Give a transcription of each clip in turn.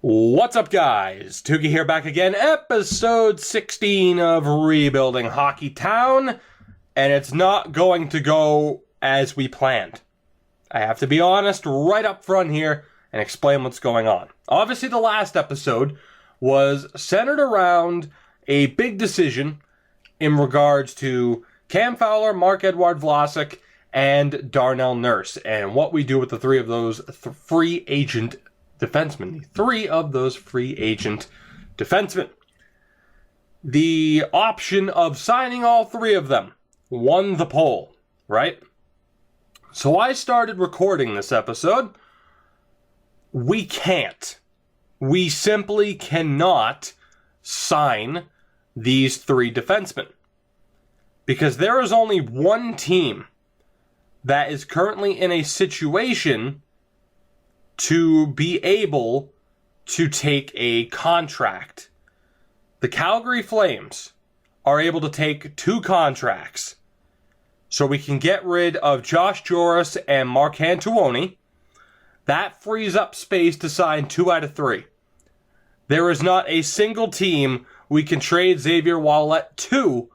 What's up, guys? Tuki here, back again, episode 16 of Rebuilding Hockey Town, and it's not going to go as we planned. I have to be honest right up front here and explain what's going on. Obviously, the last episode was centered around a big decision in regards to Cam Fowler, Marc-Edouard Vlasic, and Darnell Nurse, and what we do with the three of those free agent defensemen. The option of signing all three of them won the poll, right? So I started recording this episode. We can't. We simply cannot sign these three defensemen. Because there is only one team that is currently in a situation to be able to take a contract. The Calgary Flames are able to take 2 contracts. So we can get rid of Josh Joris and Mark Antonioni. That frees up space to sign 2 out of 3. There is not a single team we can trade Xavier Ouellet to,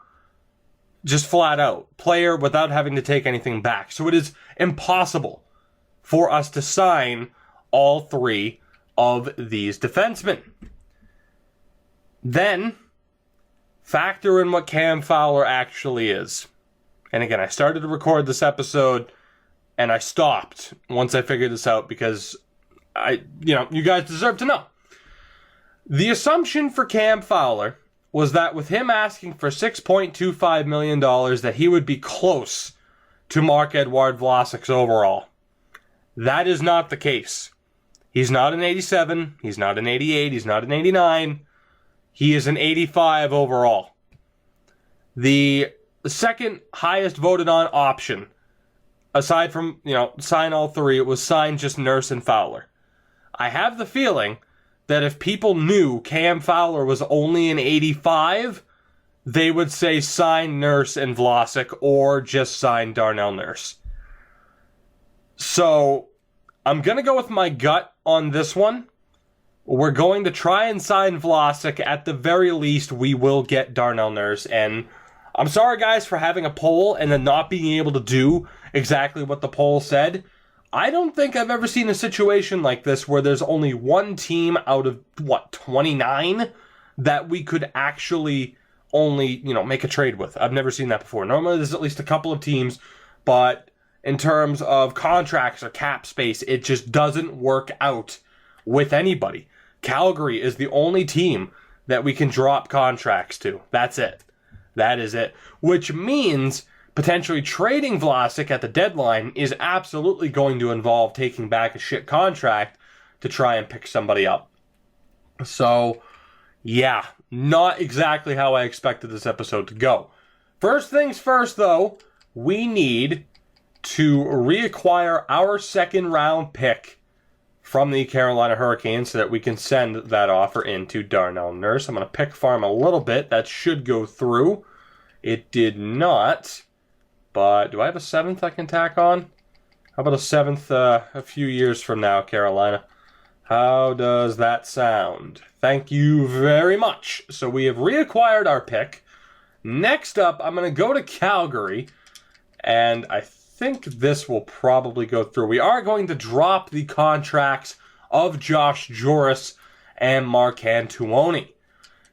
just flat out, player without having to take anything back. So it is impossible for us to sign all 3 of these defensemen. Then, factor in what Cam Fowler actually is. And again, I started to record this episode, and I stopped once I figured this out because you guys deserve to know. The assumption for Cam Fowler was that with him asking for $6.25 million, that he would be close to Marc-Edouard Vlasic's overall. That is not the case. He's not an 87, he's not an 88, he's not an 89. He is an 85 overall. The second highest voted on option, aside from, sign all 3, it was sign just Nurse and Fowler. I have the feeling that if people knew Cam Fowler was only an 85, they would say sign Nurse and Vlasic or just sign Darnell Nurse. So, I'm going to go with my gut on this one. We're going to try and sign Vlasic. At the very least, we will get Darnell Nurse. And I'm sorry, guys, for having a poll and then not being able to do exactly what the poll said. I don't think I've ever seen a situation like this where there's only one team out of, 29 that we could actually only, make a trade with. I've never seen that before. Normally there's at least a couple of teams, but in terms of contracts or cap space, it just doesn't work out with anybody. Calgary is the only team that we can drop contracts to. That's it. That is it. Which means potentially trading Vlasic at the deadline is absolutely going to involve taking back a shit contract to try and pick somebody up. So, yeah, not exactly how I expected this episode to go. First things first, though, we need to reacquire our second round pick from the Carolina Hurricanes so that we can send that offer into Darnell Nurse. I'm going to pick farm a little bit. That should go through. It did not. But do I have a 7th I can tack on? How about a 7th a few years from now, Carolina? How does that sound? Thank you very much. So we have reacquired our pick. Next up, I'm going to go to Calgary. And I think this will probably go through. We are going to drop the contracts of Josh Joris and Mark Antonioni.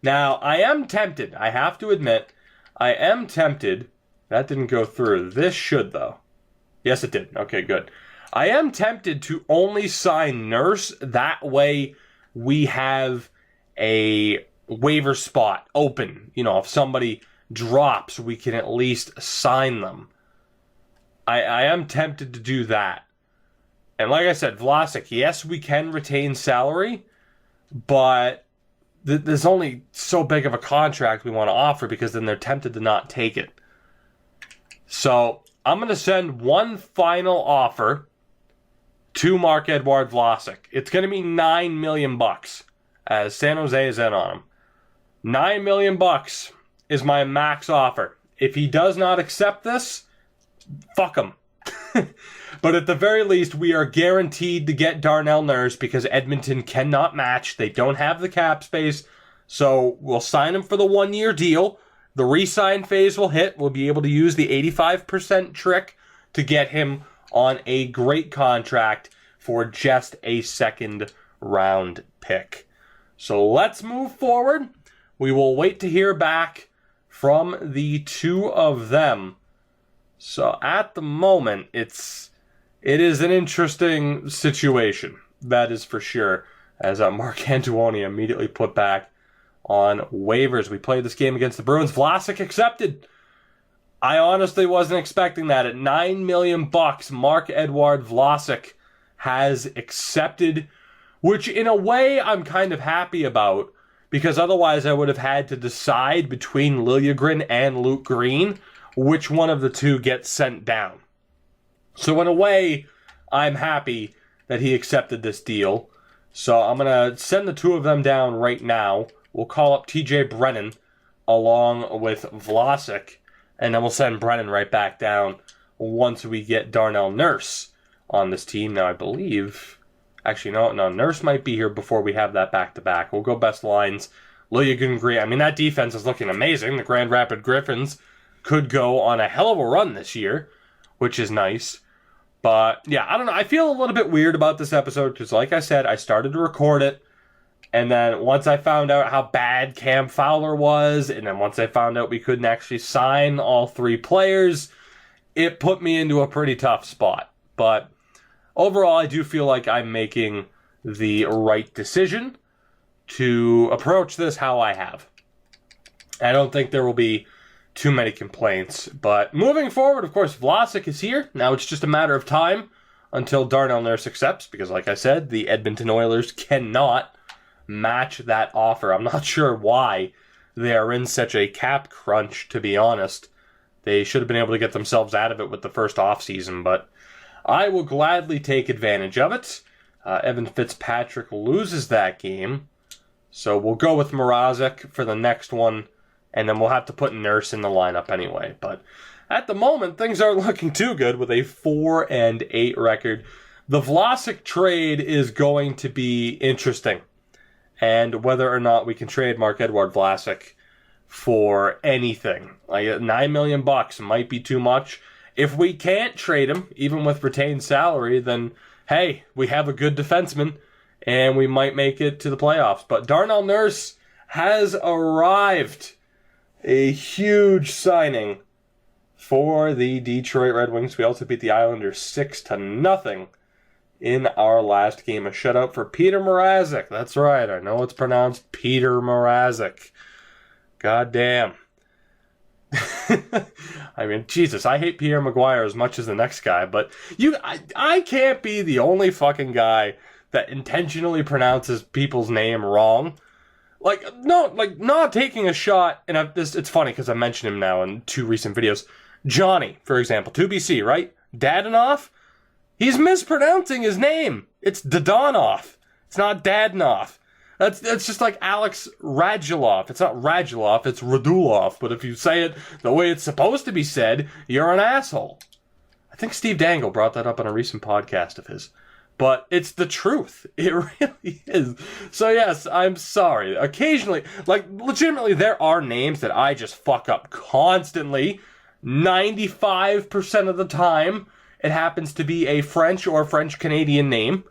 Now, I am tempted. I have to admit, I am tempted. That didn't go through. This should, though. Yes, it did. Okay, good. I am tempted to only sign Nurse. That way we have a waiver spot open. If somebody drops, we can at least sign them. I am tempted to do that. And like I said, Vlasic, yes, we can retain salary, but there's only so big of a contract we want to offer because then they're tempted to not take it. So I'm going to send one final offer to Marc-Edouard Vlasic. It's going to be $9 million, as San Jose is in on him. $9 million is my max offer. If he does not accept this, fuck him. But at the very least, we are guaranteed to get Darnell Nurse because Edmonton cannot match. They don't have the cap space. So we'll sign him for the 1-year deal. The re-sign phase will hit. We'll be able to use the 85% trick to get him on a great contract for just a second-round pick. So let's move forward. We will wait to hear back from the two of them. So at the moment, it is an interesting situation. That is for sure. As Mark Antonioni immediately put back on waivers. We played this game against the Bruins. Vlasic accepted. I honestly wasn't expecting that. At $9 million, Marc-Edouard Vlasic has accepted, which in a way I'm kind of happy about, because otherwise I would have had to decide between Liljegren and Luke Green which one of the two gets sent down. So in a way, I'm happy that he accepted this deal. So I'm going to send the two of them down right now. We'll call up TJ Brennan along with Vlasic, and then we'll send Brennan right back down once we get Darnell Nurse on this team. Now, I believe... Actually, no, Nurse might be here before we have that back-to-back. We'll go best lines. Liljegren Green. I mean, that defense is looking amazing. The Grand Rapids Griffins could go on a hell of a run this year, which is nice. But, yeah, I don't know. I feel a little bit weird about this episode because, like I said, I started to record it. And then once I found out how bad Cam Fowler was, and then once I found out we couldn't actually sign all three players, it put me into a pretty tough spot. But overall, I do feel like I'm making the right decision to approach this how I have. I don't think there will be too many complaints. But moving forward, of course, Vlasic is here. Now it's just a matter of time until Darnell Nurse accepts, because like I said, the Edmonton Oilers cannot match that offer. I'm not sure why they are in such a cap crunch, to be honest. They should have been able to get themselves out of it with the first offseason, but I will gladly take advantage of it. Evan Fitzpatrick loses that game, so we'll go with Mrazek for the next one, and then we'll have to put Nurse in the lineup anyway. But at the moment, things aren't looking too good with a 4-8 record. The Vlasic trade is going to be interesting, and whether or not we can trade Marc-Edouard Vlasic for anything. Like $9 million might be too much. If we can't trade him, even with retained salary, then, hey, we have a good defenseman, and we might make it to the playoffs. But Darnell Nurse has arrived. A huge signing for the Detroit Red Wings. We also beat the Islanders 6-0 in our last game. A shutout for Peter Mrazek. That's right, I know it's pronounced Peter Mrazek. God damn. I mean, Jesus, I hate Pierre Maguire as much as the next guy, but I can't be the only fucking guy that intentionally pronounces people's name wrong. Not taking a shot, and it's funny because I mentioned him now in two recent videos. Johnny, for example, 2BC, right? Dadanoff? He's mispronouncing his name. It's Dadonov. It's not Dadnoff. That's just like Alex Radulov. It's not Radulov, it's Radulov. But if you say it the way it's supposed to be said, you're an asshole. I think Steve Dangle brought that up on a recent podcast of his. But it's the truth. It really is. So yes, I'm sorry. Occasionally, legitimately, there are names that I just fuck up constantly. 95% of the time, it happens to be a French or French-Canadian name,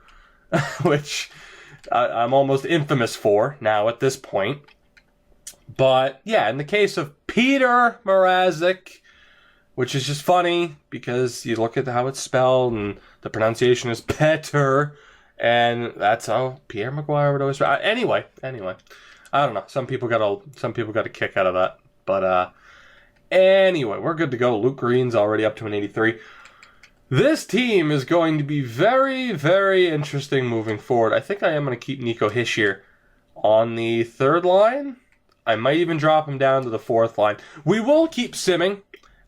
which I'm almost infamous for now at this point. But yeah, in the case of Peter Mrazek, which is just funny because you look at how it's spelled and the pronunciation is Peter, and that's how Pierre Maguire would always. Anyway, I don't know. Some people got a kick out of that, but anyway, we're good to go. Luke Green's already up to an 83. This team is going to be very, very interesting moving forward. I think I am going to keep Nico Hischier on the third line. I might even drop him down to the fourth line. We will keep simming,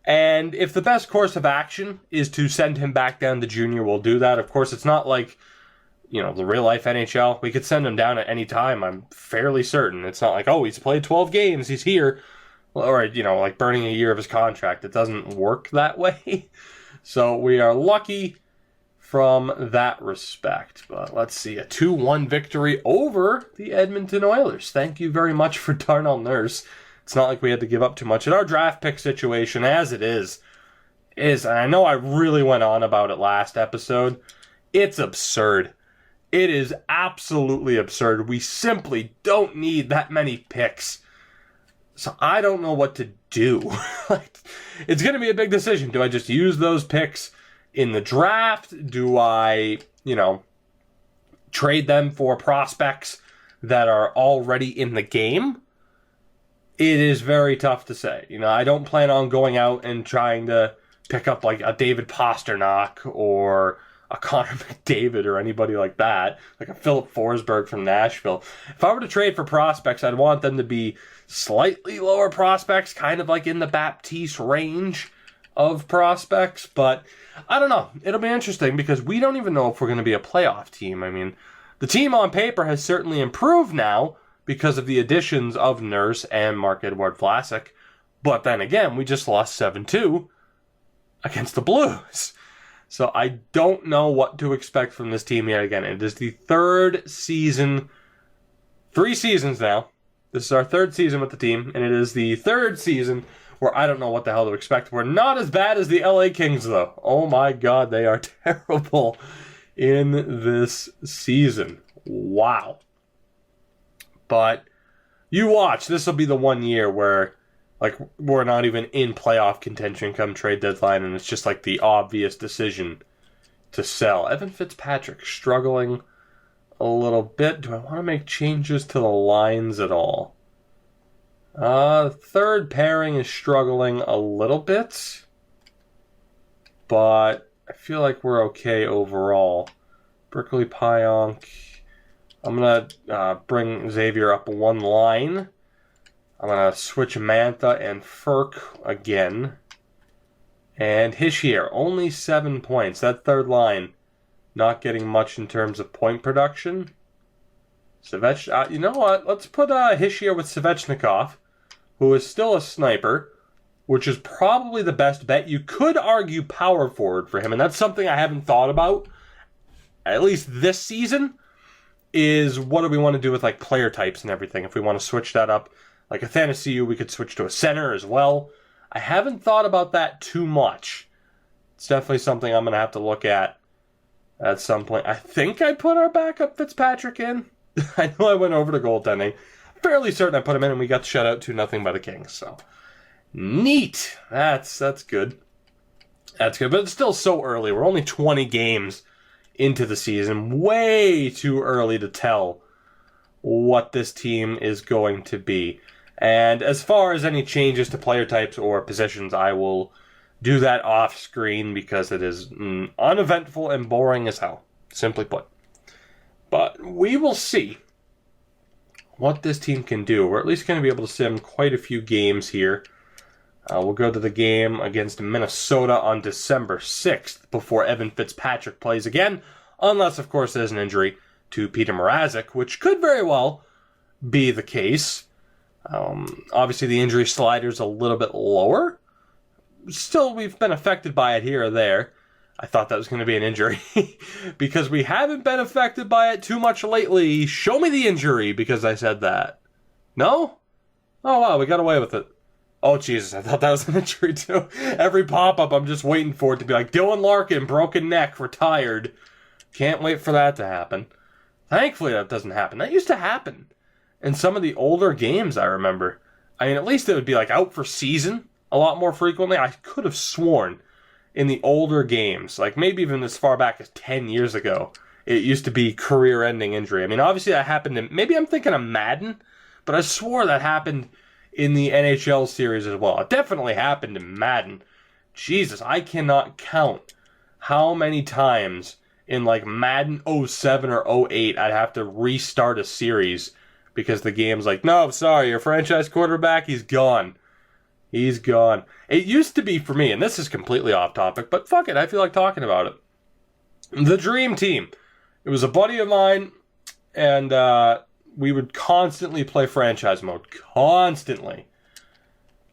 and if the best course of action is to send him back down to junior, we'll do that. Of course, it's not like, the real-life NHL. We could send him down at any time, I'm fairly certain. It's not like, oh, he's played 12 games, he's here. Or, like burning a year of his contract. It doesn't work that way. So we are lucky from that respect. But let's see, a 2-1 victory over the Edmonton Oilers. Thank you very much for Darnell Nurse. It's not like we had to give up too much. In our draft pick situation, as it is, and I know I really went on about it last episode, it's absurd. It is absolutely absurd. We simply don't need that many picks. So I don't know what to do. It's going to be a big decision. Do I just use those picks in the draft? Do I, trade them for prospects that are already in the game? It is very tough to say. I don't plan on going out and trying to pick up like a David Pasternak or a Connor McDavid or anybody like that, like a Philip Forsberg from Nashville. If I were to trade for prospects, I'd want them to be slightly lower prospects, kind of like in the Baptiste range of prospects. But I don't know. It'll be interesting because we don't even know if we're going to be a playoff team. I mean, the team on paper has certainly improved now because of the additions of Nurse and Marc-Edouard Vlasic. But then again, we just lost 7-2 against the Blues. So I don't know what to expect from this team yet again. It is the third season, 3 seasons now. This is our third season with the team, and it is the third season where I don't know what the hell to expect. We're not as bad as the LA Kings, though. Oh my God, they are terrible in this season. Wow. But you watch, this will be the 1 year where we're not even in playoff contention come trade deadline, and it's just like the obvious decision to sell. Evan Fitzpatrick struggling a little bit. Do I want to make changes to the lines at all? Third pairing is struggling a little bit, but I feel like we're okay overall. Berkeley Pionk. I'm going to bring Xavier up one line. I'm going to switch Mantha and Furk again. And Hischier, only 7 points. That third line, not getting much in terms of point production. You know what? Let's put Hischier with Svechnikov, who is still a sniper, which is probably the best bet. You could argue power forward for him, and that's something I haven't thought about, at least this season, is what do we want to do with player types and everything. If we want to switch that up, like Athanasiou, we could switch to a center as well. I haven't thought about that too much. It's definitely something I'm going to have to look at some point. I think I put our backup Fitzpatrick in. I know I went over to goaltending. Fairly certain I put him in, and we got shut out 2-0 by the Kings. So, neat. That's good. That's good, but it's still so early. We're only 20 games into the season. Way too early to tell what this team is going to be. And as far as any changes to player types or positions, I will do that off screen because it is uneventful and boring as hell, simply put. But we will see what this team can do. We're at least going to be able to sim quite a few games here. We'll go to the game against Minnesota on December 6th before Evan Fitzpatrick plays again, unless, of course, there's an injury to Peter Mrazek, which could very well be the case. Obviously, the injury slider's a little bit lower. Still, we've been affected by it here or there. I thought that was going to be an injury because we haven't been affected by it too much lately. Show me the injury because I said that. No? Oh, wow, we got away with it. Oh, Jesus, I thought that was an injury too. Every pop-up, I'm just waiting for it to be like, Dylan Larkin, broken neck, retired. Can't wait for that to happen. Thankfully, that doesn't happen. That used to happen in some of the older games, I remember. I mean, at least it would be out for season a lot more frequently. I could have sworn in the older games, maybe even as far back as 10 years ago, it used to be career-ending injury. I mean, obviously that happened in, maybe I'm thinking of Madden, but I swore that happened in the NHL series as well. It definitely happened in Madden. Jesus, I cannot count how many times in Madden 07 or 08 I'd have to restart a series because the game's no, sorry, your franchise quarterback, he's gone. He's gone. It used to be for me, and this is completely off topic, but fuck it, I feel like talking about it. The Dream Team. It was a buddy of mine, and we would constantly play franchise mode. Constantly.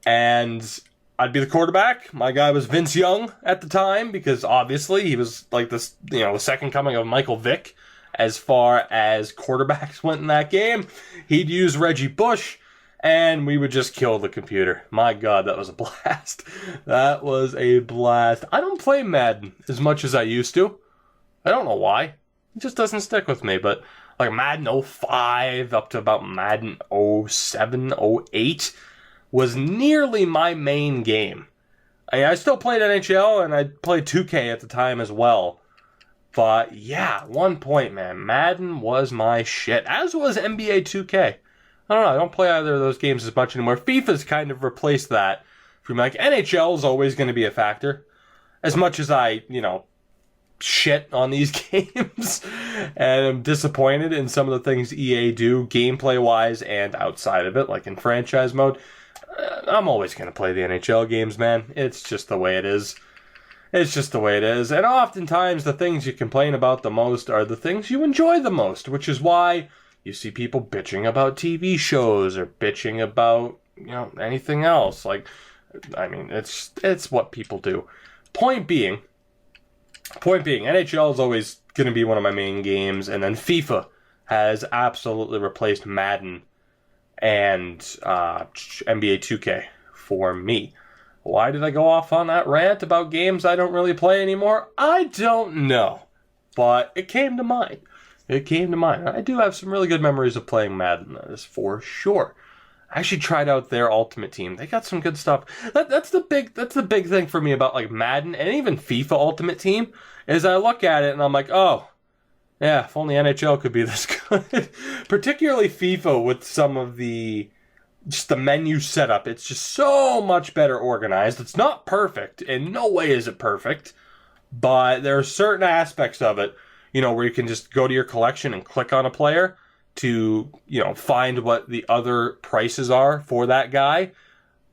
And I'd be the quarterback. My guy was Vince Young at the time because obviously he was like this, the second coming of Michael Vick as far as quarterbacks went in that game. He'd use Reggie Bush, and we would just kill the computer. My God, that was a blast. That was a blast. I don't play Madden as much as I used to. I don't know why. It just doesn't stick with me, but like Madden 05 up to about Madden 07, 08 was nearly my main game. I still played NHL, and I played 2K at the time as well. But yeah, at one point, man, Madden was my shit, as was NBA 2K. I don't know, I don't play either of those games as much anymore. FIFA's kind of replaced that. From like, NHL is always going to be a factor. As much as I, shit on these games, and I'm disappointed in some of the things EA do, gameplay-wise and outside of it, like in franchise mode, I'm always going to play the NHL games, man. It's just the way it is. It's just the way it is. And oftentimes, the things you complain about the most are the things you enjoy the most, which is why you see people bitching about TV shows or bitching about, anything else. Like, I mean, it's what people do. Point being, NHL is always going to be one of my main games, and then FIFA has absolutely replaced Madden and NBA 2K for me. Why did I go off on that rant about games I don't really play anymore? I don't know, but it came to mind. I do have some really good memories of playing Madden, that is for sure. I actually tried out their Ultimate Team. They got some good stuff. That's the big thing for me about like Madden and even FIFA Ultimate Team is I look at it and I'm like, oh, yeah, if only NHL could be this good. Particularly FIFA with some of the menu setup. It's just so much better organized. It's not perfect. In no way is it perfect. But there are certain aspects of it, where you can just go to your collection and click on a player to, find what the other prices are for that guy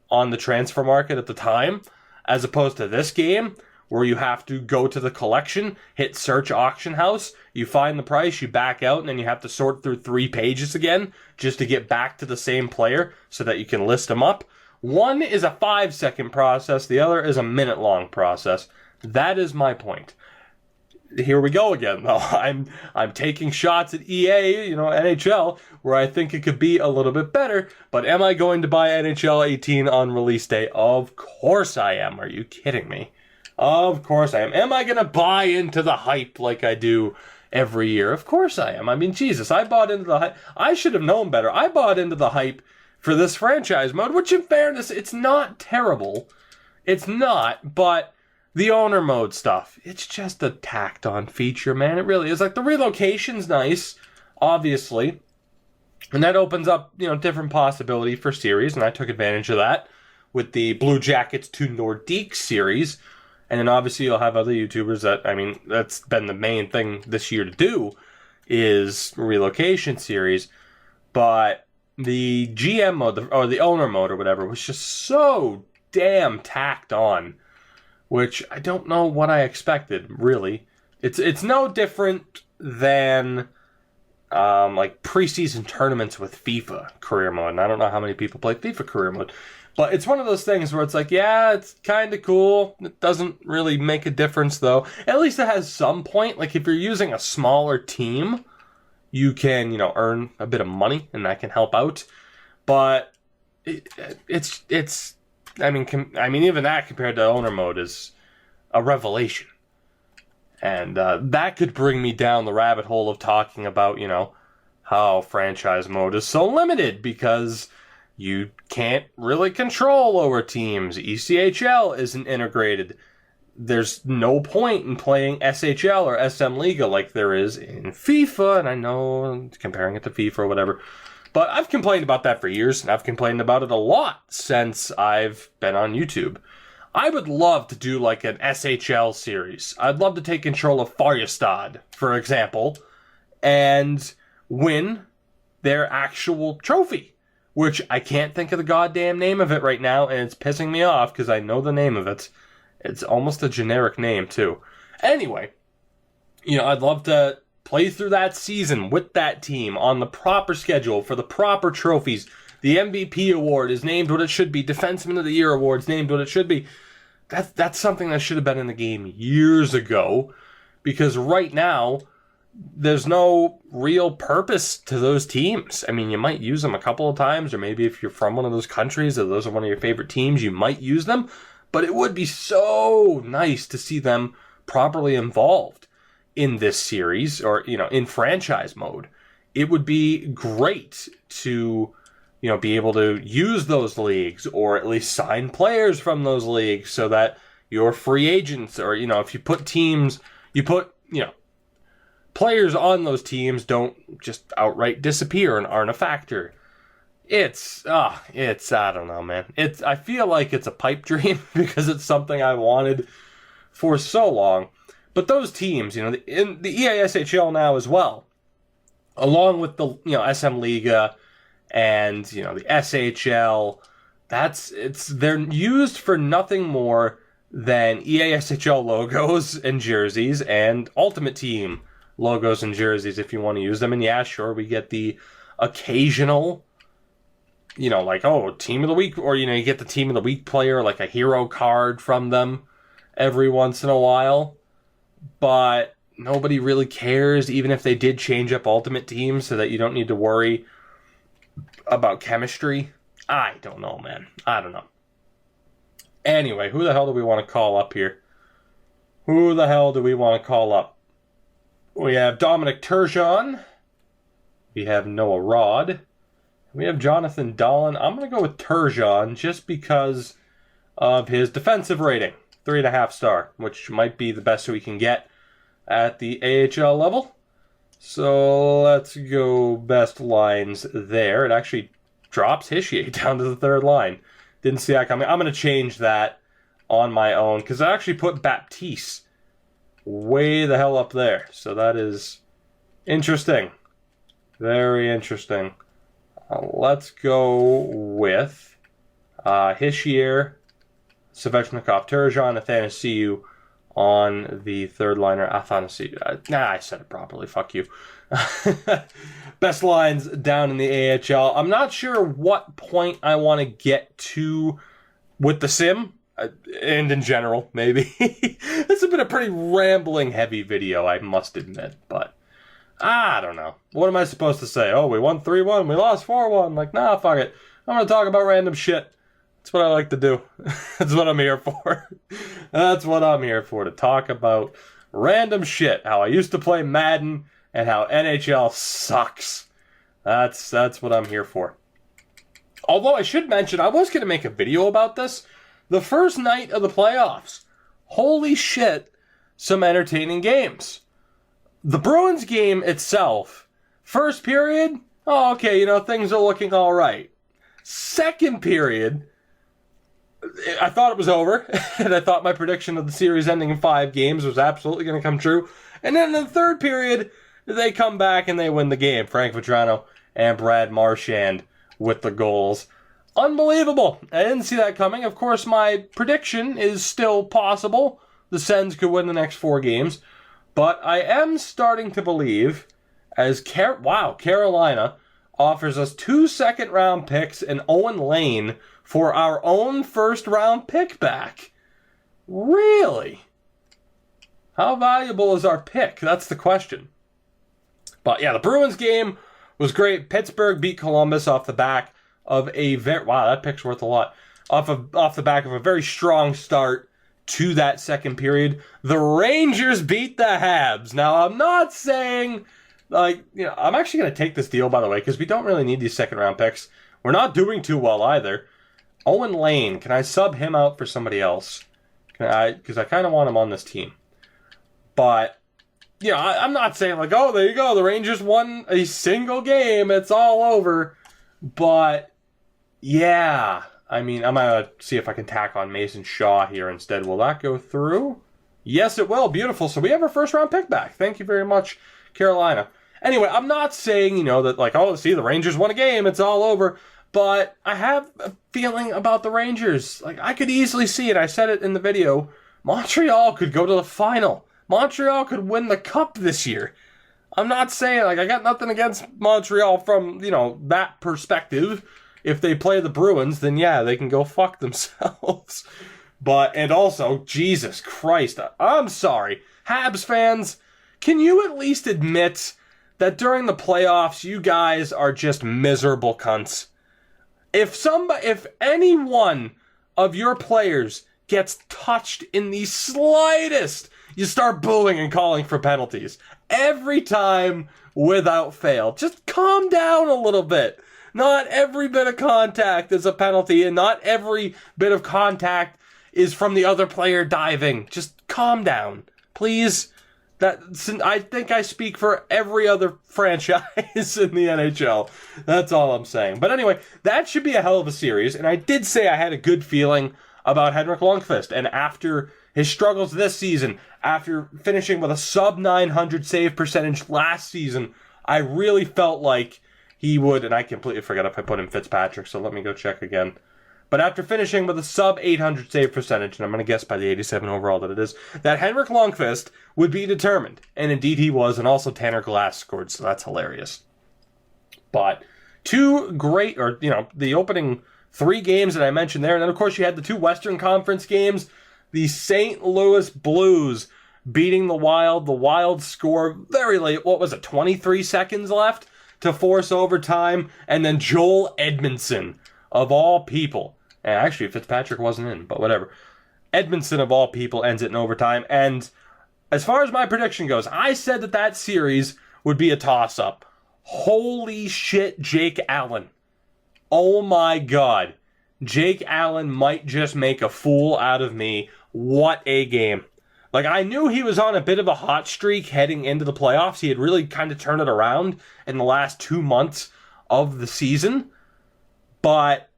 on the transfer market at the time, as opposed to this game where you have to go to the collection, hit search auction house, you find the price, you back out, and then you have to sort through 3 pages again just to get back to the same player so that you can list them up. One is a 5-second process, the other is a minute-long process. That is my point. Here we go again, though. I'm taking shots at EA, NHL, where I think it could be a little bit better, but am I going to buy NHL 18 on release day? Of course I am. Are you kidding me? Of course I am. Am I going to buy into the hype like I do every year? Of course I am. I mean, Jesus, I bought into the hype. I should have known better. I bought into the hype for this franchise mode, which in fairness, it's not terrible. It's not, but the owner mode stuff, it's just a tacked on feature, man. It really is. Like, the relocation's nice, obviously. And that opens up, different possibility for series, and I took advantage of that with the Blue Jackets to Nordique series. And then obviously you'll have other YouTubers that's been the main thing this year to do is relocation series. But the GM mode, or the owner mode or whatever, was just so damn tacked on, which I don't know what I expected, really. It's no different than like preseason tournaments with FIFA career mode. And I don't know how many people play FIFA career mode. But it's one of those things where it's like, yeah, it's kind of cool. It doesn't really make a difference, though. At least it has some point. Like, if you're using a smaller team, you can, earn a bit of money, and that can help out. But it's even that compared to owner mode is a revelation. And that could bring me down the rabbit hole of talking about, how franchise mode is so limited because you can't really control lower teams. ECHL isn't integrated. There's no point in playing SHL or SM Liga like there is in FIFA, and I know comparing it to FIFA or whatever. But I've complained about that for years, and I've complained about it a lot since I've been on YouTube. I would love to do like an SHL series. I'd love to take control of Farjestad, for example, and win their actual trophy. Which I can't think of the goddamn name of it right now, and it's pissing me off because I know the name of it. It's almost a generic name, too. Anyway, I'd love to play through that season with that team on the proper schedule for the proper trophies The MVP award is named what it should be. Defenseman of the Year award is named what it should be. That's something that should have been in the game years ago, because right now there's no real purpose to those teams. I mean, you might use them a couple of times, or maybe if you're from one of those countries or those are one of your favorite teams, you might use them. But it would be so nice to see them properly involved in this series, or, in franchise mode. It would be great to, be able to use those leagues, or at least sign players from those leagues, so that your free agents, or, if you put teams, players on those teams don't just outright disappear and aren't a factor. It's I don't know, man. I feel like it's a pipe dream because it's something I wanted for so long. But those teams, in the EASHL now as well, along with the, SM Liga and, the SHL, they're used for nothing more than EASHL logos and jerseys and Ultimate Team logos and jerseys if you want to use them. And yeah, sure, we get the occasional, Team of the Week, or, you get the Team of the Week player, like a hero card from them every once in a while. But nobody really cares, even if they did change up Ultimate Team so that you don't need to worry about chemistry. I don't know, man. I don't know. Anyway, who the hell do we want to call up here? Who the hell do we want to call up? We have Dominic Turgeon. We have Noah Rod. We have Jonathan Dolan. I'm going to go with Turgeon just because of his defensive rating. 3.5 star, which might be the best we can get at the AHL level. So let's go best lines there. It actually drops Hischier down to the third line. Didn't see that coming. I'm going to change that on my own because I actually put Baptiste way the hell up there. So that is interesting. Very interesting. Let's go with Hischier, Svechnikov, Turgeon, Athanasiou on the third liner. Athanasiou. I said it properly. Fuck you. Best lines down in the AHL. I'm not sure what point I want to get to with the sim, and in general, maybe. This has been a pretty rambling, heavy video, I must admit, but I don't know. What am I supposed to say? Oh, we won 3-1, we lost 4-1. Like, nah, fuck it. I'm going to talk about random shit. That's what I like to do. That's what I'm here for. That's what I'm here for, to talk about random shit. How I used to play Madden and how NHL sucks. That's what I'm here for. Although I should mention, I was going to make a video about this. The first night of the playoffs. Holy shit, some entertaining games. The Bruins game itself, first period, okay, things are looking all right. Second period, I thought it was over, and I thought my prediction of the series ending in 5 games was absolutely going to come true. And then in the third period, they come back and they win the game. Frank Vatrano and Brad Marchand with the goals. Unbelievable. I didn't see that coming. Of course, my prediction is still possible. The Sens could win the next 4 games. But I am starting to believe, as Carolina offers us 2 second-round picks and Owen Lane for our own first-round pick back. Really? How valuable is our pick? That's the question. But yeah, the Bruins game was great. Pittsburgh beat Columbus off the back of a that pick's worth a lot. Off the back of a very strong start to that second period. The Rangers beat the Habs. Now, I'm not saying, I'm actually going to take this deal, by the way, because we don't really need these second-round picks. We're not doing too well either. Owen Lane, can I sub him out for somebody else? Because I kind of want him on this team. But, I'm not saying, there you go, the Rangers won a single game, it's all over. But, yeah, I'm going to see if I can tack on Mason Shaw here instead. Will that go through? Yes, it will. Beautiful. So we have our first-round pick back. Thank you very much, Carolina. Anyway, I'm not saying, that, see, the Rangers won a game, it's all over. But I have a feeling about the Rangers. I could easily see it. I said it in the video. Montreal could go to the final. Montreal could win the cup this year. I'm not saying, I got nothing against Montreal from, that perspective. if they play the Bruins, then yeah, they can go fuck themselves. And also, Jesus Christ, I'm sorry. Habs fans, can you at least admit that during the playoffs, you guys are just miserable cunts? If any one of your players gets touched in the slightest, you start booing and calling for penalties. Every time, without fail. Just calm down a little bit. Not every bit of contact is a penalty, and not every bit of contact is from the other player diving. Just calm down, please. I think I speak for every other franchise in the NHL. That's all I'm saying. But anyway, that should be a hell of a series, and I did say I had a good feeling about Henrik Lundqvist, and after his struggles this season, after finishing with a sub-900 save percentage last season, I really felt like he would, and I completely forgot if I put in Fitzpatrick, so let me go check again. But after finishing with a sub-800 save percentage, and I'm going to guess by the 87 overall that it is, that Henrik Lundqvist would be determined. And indeed he was, and also Tanner Glass scored, so that's hilarious. But the opening 3 games that I mentioned there, and then of course you had the 2 Western Conference games, the St. Louis Blues beating the Wild. The Wild score very late, 23 seconds left to force overtime, and then Joel Edmondson, of all people, and actually Fitzpatrick wasn't in, but whatever, Edmondson of all people ends it in overtime. And as far as my prediction goes, I said that series would be a toss-up. Holy shit, Jake Allen. Oh my god. Jake Allen might just make a fool out of me. What a game. Like, I knew he was on a bit of a hot streak heading into the playoffs. He had really kind of turned it around in the last 2 months of the season. But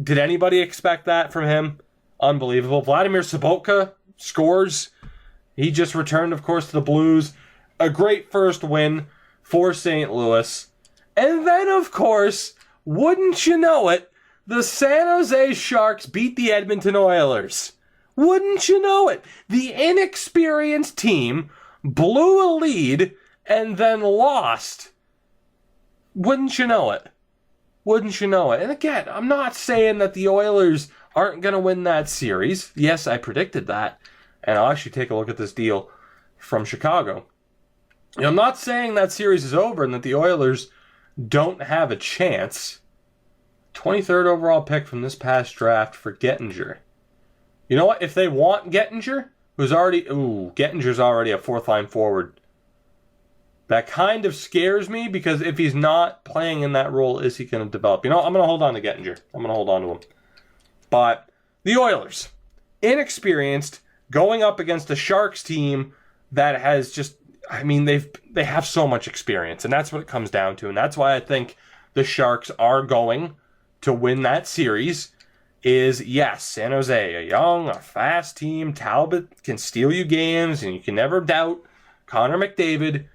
did anybody expect that from him? Unbelievable. Vladimir Sobotka scores. He just returned, of course, to the Blues. A great first win for St. Louis. And then, of course, wouldn't you know it, the San Jose Sharks beat the Edmonton Oilers. Wouldn't you know it? The inexperienced team blew a lead and then lost. Wouldn't you know it? Wouldn't you know it? And again, I'm not saying that the Oilers aren't going to win that series. Yes, I predicted that. And I'll actually take a look at this deal from Chicago. I'm not saying that series is over and that the Oilers don't have a chance. 23rd overall pick from this past draft for Gettinger. You know what? If they want Gettinger, Gettinger's already a 4th-line forward. That kind of scares me, because if he's not playing in that role, is he going to develop? I'm going to hold on to Gettinger. I'm going to hold on to him. But the Oilers, inexperienced, going up against a Sharks team that has just, they have so much experience, and that's what it comes down to. And that's why I think the Sharks are going to win that series. Yes, San Jose, a young, a fast team. Talbot can steal you games, and you can never doubt Connor McDavid.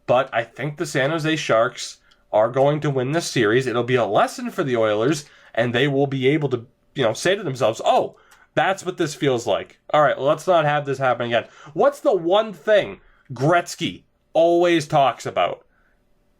But I think the San Jose Sharks are going to win this series. It'll be a lesson for the Oilers, and they will be able to, say to themselves, oh, that's what this feels like. All right, well, let's not have this happen again. What's the one thing Gretzky always talks about?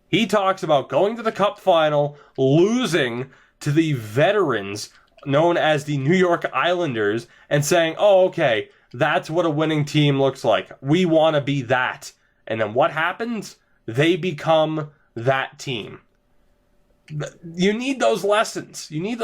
He talks about going to the Cup final, losing to the veterans known as the New York Islanders, and saying, oh, okay, that's what a winning team looks like. We want to be that. And then what happens? They become that team. You need those lessons. And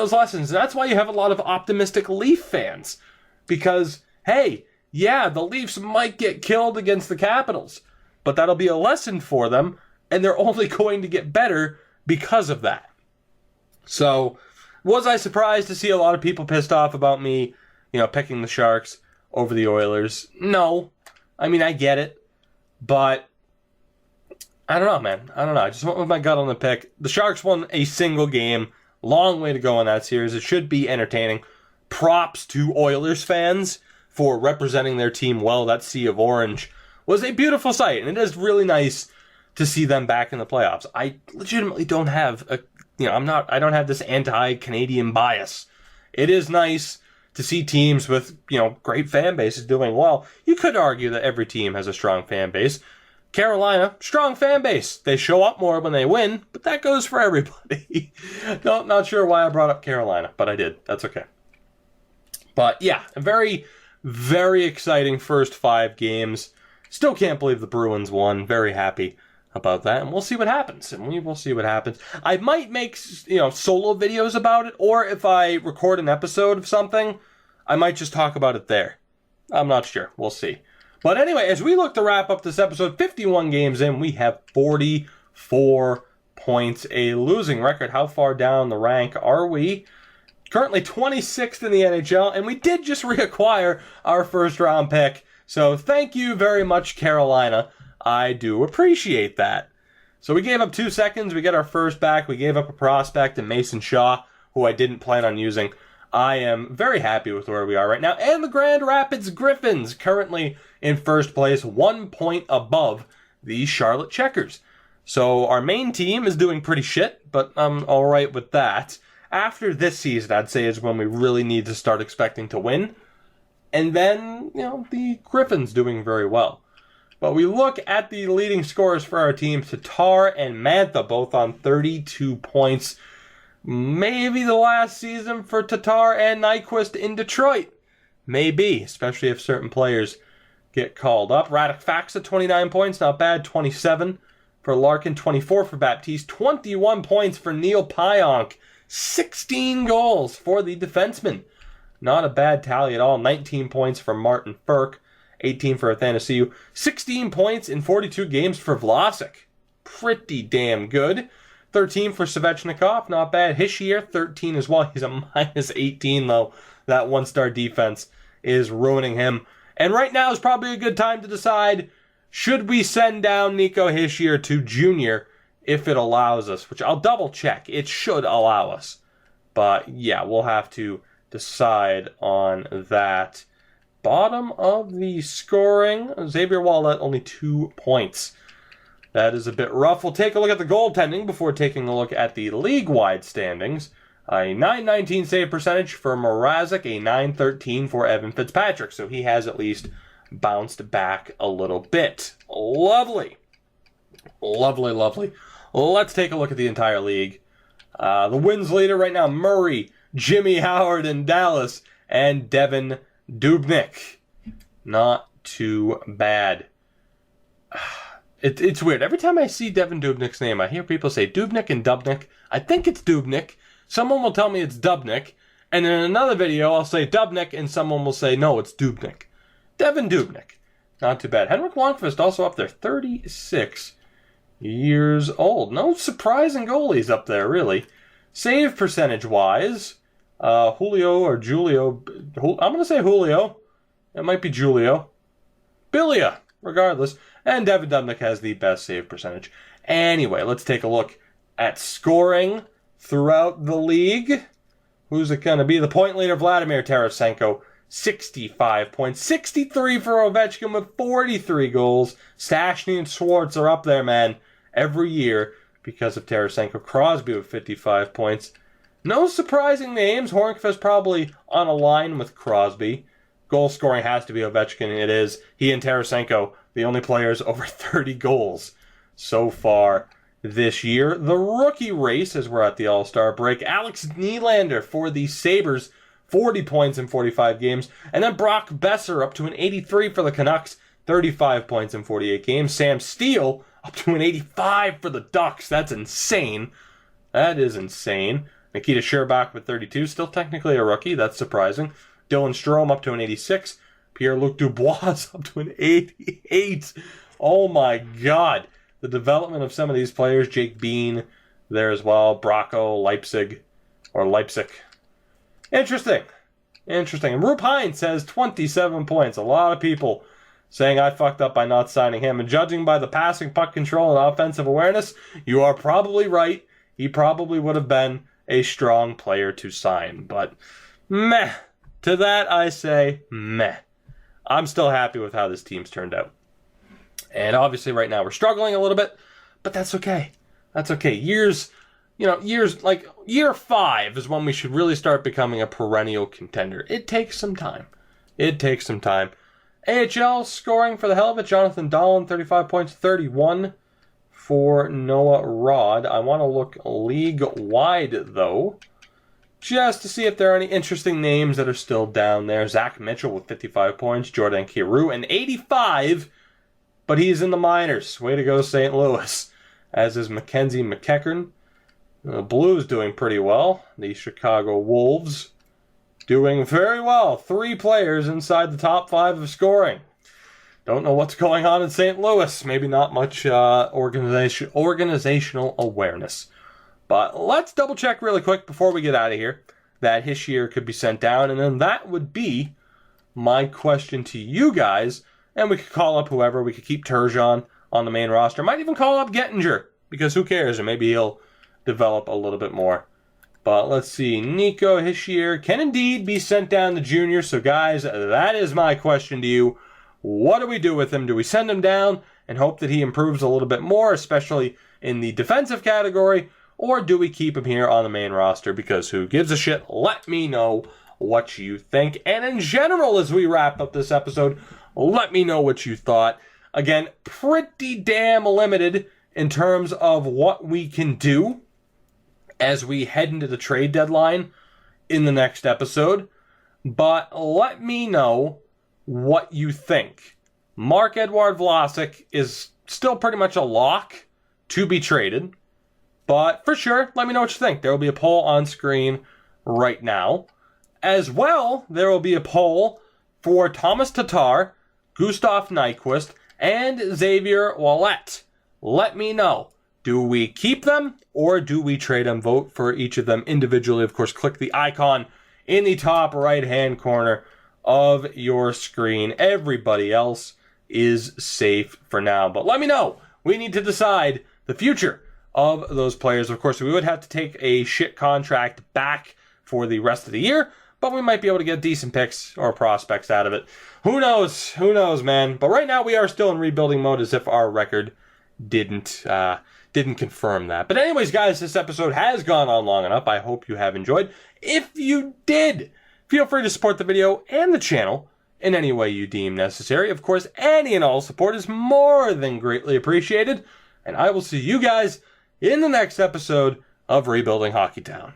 that's why you have a lot of optimistic Leaf fans. Because, hey, yeah, the Leafs might get killed against the Capitals, but that'll be a lesson for them, and they're only going to get better because of that. So, was I surprised to see a lot of people pissed off about me, picking the Sharks over the Oilers? No. I get it. But I don't know, man. I just went with my gut on the pick. The Sharks won a single game. Long way to go in that series. It should be entertaining. Props to Oilers fans for representing their team well. That sea of orange was a beautiful sight, and it is really nice to see them back in the playoffs. I legitimately don't have I don't have this anti-Canadian bias. It is nice to see teams with, great fan bases doing well. You could argue that every team has a strong fan base, Carolina, strong fan base. They show up more when they win, but that goes for everybody. No, not sure why I brought up Carolina, but I did. That's okay. But yeah, a very, very exciting first 5 games. Still can't believe the Bruins won. Very happy about that, and we'll see what happens. I might make, solo videos about it, or if I record an episode of something, I might just talk about it there. I'm not sure. We'll see. But anyway, as we look to wrap up this episode, 51 games in, we have 44 points, a losing record. How far down the rank are we? Currently 26th in the NHL, and we did just reacquire our first round pick. So thank you very much, Carolina. I do appreciate that. So we gave up 2 seconds. We get our first back. We gave up a prospect in Mason Shaw, who I didn't plan on using. I am very happy with where we are right now. And the Grand Rapids Griffins currently in first place, 1 point above the Charlotte Checkers. So our main team is doing pretty shit, but I'm all right with that. After this season, I'd say is when we really need to start expecting to win. And then, the Griffins doing very well. But we look at the leading scorers for our team, Tatar and Mantha, both on 32 points. Maybe the last season for Tatar and Nyquist in Detroit. Maybe, especially if certain players get called up. Radek Faksa, 29 points, not bad. 27 for Larkin, 24 for Baptiste, 21 points for Neil Pionk, 16 goals for the defenseman. Not a bad tally at all. 19 points for Martin Ferk, 18 for Athanasiou, 16 points in 42 games for Vlasic. Pretty damn good. 13 for Svechnikov, not bad. Hischier, 13 as well. He's a minus 18, though. That one-star defense is ruining him. And right now is probably a good time to decide, should we send down Nico Hischier to junior if it allows us? Which I'll double-check. It should allow us. But, yeah, we'll have to decide on that. Bottom of the scoring, Xavier Wallet, only 2 points. That is a bit rough. We'll take a look at the goaltending before taking a look at the league-wide standings. A .919 save percentage for Mrazek, a .913 for Evan Fitzpatrick. So he has at least bounced back a little bit. Lovely. Lovely, lovely. Let's take a look at the entire league. The wins leader right now, Murray, Jimmy Howard in Dallas, and Devin Dubnyk. Not too bad. It's weird. Every time I see Devin Dubnyk's name, I hear people say Dubnyk and Dubnyk. I think it's Dubnyk. Someone will tell me it's Dubnyk. And in another video, I'll say Dubnyk, and someone will say, no, it's Dubnyk. Devin Dubnyk. Not too bad. Henrik Lundqvist also up there, 36 years old. No surprising goalies up there, really. Save percentage-wise, Julio or Julio. I'm going to say Julio. It might be Julio. Bilia, regardless. And Devin Dubnyk has the best save percentage. Anyway, let's take a look at scoring throughout the league. Who's it going to be? The point leader, Vladimir Tarasenko, 65 points. 63 for Ovechkin with 43 goals. Stastny and Schwartz are up there, man, every year because of Tarasenko. Crosby with 55 points. No surprising names. Hornqvist probably on a line with Crosby. Goal scoring has to be Ovechkin. It is. He and Tarasenko, the only players over 30 goals so far this year. The rookie race, as we're at the All-Star break, Alex Nylander for the Sabres, 40 points in 45 games. And then Brock Besser up to an 83 for the Canucks, 35 points in 48 games. Sam Steele up to an 85 for the Ducks. That's insane. That is insane. Nikita Sherbak with 32, still technically a rookie. That's surprising. Dylan Strome up to an 86. Pierre-Luc Dubois up to an 88. Oh my God. The development of some of these players. Jake Bean there as well. Bracco, Leipzig. Interesting. And Roop Hines has 27 points. A lot of people saying I fucked up by not signing him. And judging by the passing, puck control, and offensive awareness, you are probably right. He probably would have been a strong player to sign. But meh. To that I say meh. I'm still happy with how this team's turned out. And obviously right now we're struggling a little bit, but that's okay. That's okay. Years like year 5 is when we should really start becoming a perennial contender. It takes some time. AHL scoring for the hell of it. Jonathan Dahlin, 35 points, 31 for Noah Rod. I want to look league-wide, though, just to see if there are any interesting names that are still down there. Zach Mitchell with 55 points. Jordan Kyrou, an 85, but he's in the minors. Way to go, St. Louis. As is Mackenzie McEachern. The Blues doing pretty well. The Chicago Wolves doing very well. 3 players inside the top 5 of scoring. Don't know what's going on in St. Louis. Maybe not much organizational awareness. But let's double check really quick before we get out of here that Hischier could be sent down. And then that would be my question to you guys. And we could call up whoever. We could keep Turgeon on the main roster. Might even call up Gettinger, because who cares? Or maybe he'll develop a little bit more. But let's see. Nico Hischier can indeed be sent down to junior. So guys, that is my question to you. What do we do with him? Do we send him down and hope that he improves a little bit more, especially in the defensive category? Or do we keep him here on the main roster? Because who gives a shit? Let me know what you think. And in general, as we wrap up this episode, let me know what you thought. Again, pretty damn limited in terms of what we can do as we head into the trade deadline in the next episode. But let me know what you think. Marc-Edouard Vlasic is still pretty much a lock to be traded. But for sure, let me know what you think. There will be a poll on screen right now. As well, there will be a poll for Thomas Tatar, Gustav Nyquist, and Xavier Ouellet. Let me know. Do we keep them or do we trade them? Vote for each of them individually. Of course, click the icon in the top right-hand corner of your screen. Everybody else is safe for now. But let me know. We need to decide the future of those players. Of course, we would have to take a shit contract back for the rest of the year, but we might be able to get decent picks or prospects out of it. Who knows? Who knows, man? But right now, we are still in rebuilding mode, as if our record didn't confirm that. But anyways, guys, this episode has gone on long enough. I hope you have enjoyed. If you did, feel free to support the video and the channel in any way you deem necessary. Of course, any and all support is more than greatly appreciated. And I will see you guys in the next episode of Rebuilding Hockeytown.